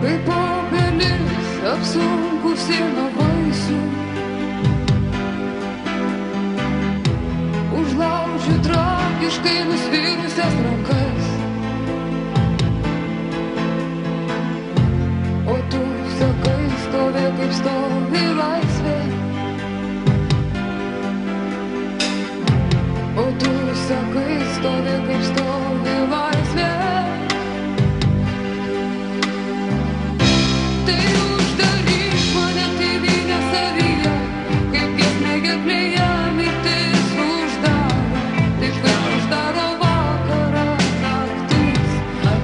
kaip obelis apsunkusi nuo vaisių. Užlaužiu tragiškai nusvirusias rankas, o tu sakai, stovi kaip stovi laisvė. O tu sakai, stovi kaip stovi laisvė. Tai uždaryk mane tėvynę savyje, kaip giesmė gerklėje mirtis uždaro, taip kaip uždaro vakarą naktis.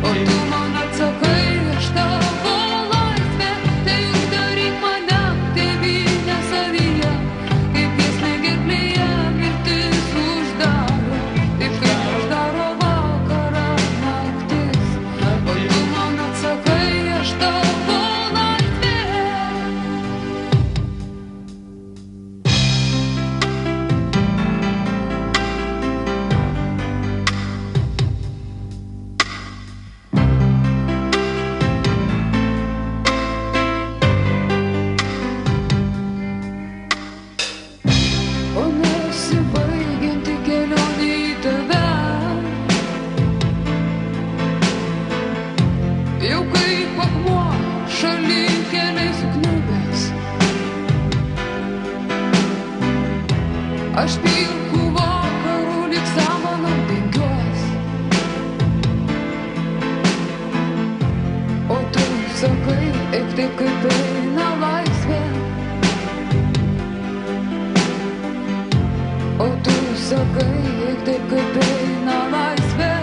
O tu man atsakai, aš tavo laisvė. Tai uždaryk mane tėvynę savyje, kaip giesmė gerklėje mirtis uždaro, taip kaip uždaro vakarą naktis. O tu man atsakai, aš tavo laisvė. O nesibaigianti kelionė į tave, jau kaip akmuo šalin keliai sukniubęs. Aš pilku vakarų lyg samanom dengiuos, o tu sakai, eik taip kaip eina laisvė. O tu sakai, eik taip kaip eina laisvė.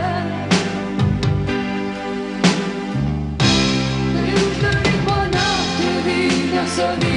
Tai uždaryk mane tėvynę savyje,